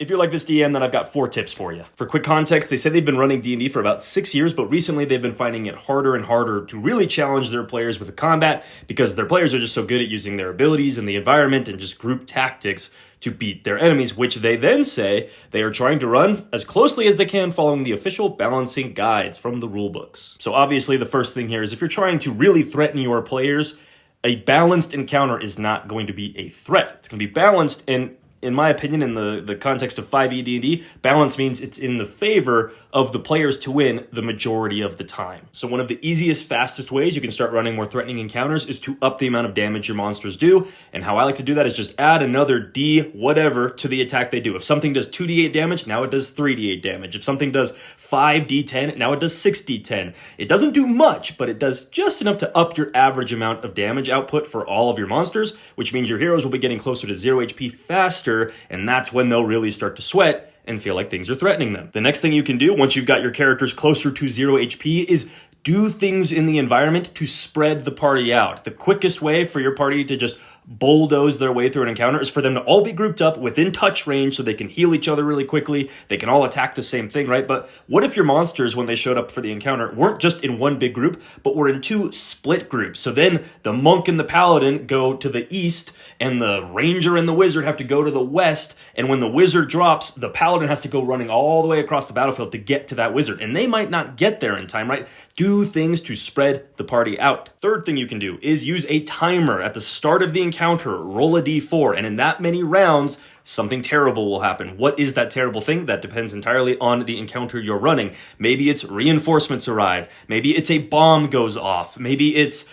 If you're like this DM, then I've got 4 tips for you. For quick context, they say they've been running D&D for about 6 years, but recently they've been finding it harder and harder to really challenge their players with the combat because their players are just so good at using their abilities and the environment and just group tactics to beat their enemies, which they then say they are trying to run as closely as they can following the official balancing guides from the rulebooks. So obviously the first thing here is if you're trying to really threaten your players, a balanced encounter is not going to be a threat. It's going to be balanced, and in my opinion, in the context of 5e D&D, balance means it's in the favor of the players to win the majority of the time. So one of the easiest, fastest ways you can start running more threatening encounters is to up the amount of damage your monsters do. And how I like to do that is just add another D whatever to the attack they do. If something does 2d8 damage, now it does 3d8 damage. If something does 5d10, now it does 6d10. It doesn't do much, but it does just enough to up your average amount of damage output for all of your monsters, which means your heroes will be getting closer to 0 HP faster, and that's when they'll really start to sweat and feel like things are threatening them. The next thing you can do once you've got your characters closer to 0 HP is do things in the environment to spread the party out. The quickest way for your party to just bulldoze their way through an encounter is for them to all be grouped up within touch range so they can heal each other really quickly. They can all attack the same thing, right? But what if your monsters, when they showed up for the encounter, weren't just in one big group, but were in 2 split groups? So then the monk and the paladin go to the east, and the ranger and the wizard have to go to the west. And when the wizard drops, the paladin has to go running all the way across the battlefield to get to that wizard. And they might not get there in time, right? Do things to spread the party out. Third thing you can do is use a timer at the start of the encounter. Roll a d4, and in that many rounds, something terrible will happen. What is that terrible thing? That depends entirely on the encounter you're running. Maybe it's reinforcements arrive. Maybe it's a bomb goes off. Maybe it's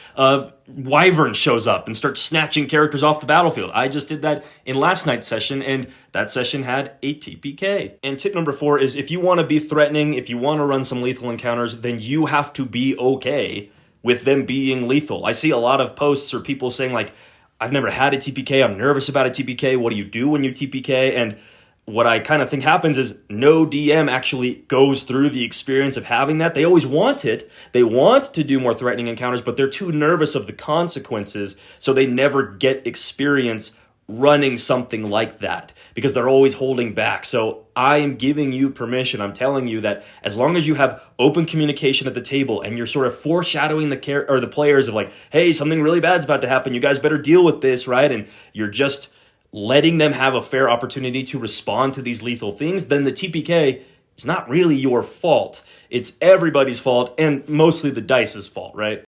wyvern shows up and starts snatching characters off the battlefield. I just did that in last night's session, and that session had a TPK. And tip number 4 is if you want to be threatening, if you want to run some lethal encounters, then you have to be okay with them being lethal. I see a lot of posts or people saying like, I've never had a TPK, I'm nervous about a TPK, what do you do when you TPK? And what I kind of think happens is no DM actually goes through the experience of having that. They always want it. They want to do more threatening encounters, but they're too nervous of the consequences, so they never get experience running something like that because they're always holding back. So I am giving you permission. I'm telling you that as long as you have open communication at the table and you're sort of foreshadowing the players of like, hey, something really bad's about to happen. You guys better deal with this, right? And you're just letting them have a fair opportunity to respond to these lethal things, then the TPK is not really your fault. It's everybody's fault and mostly the dice's fault, right?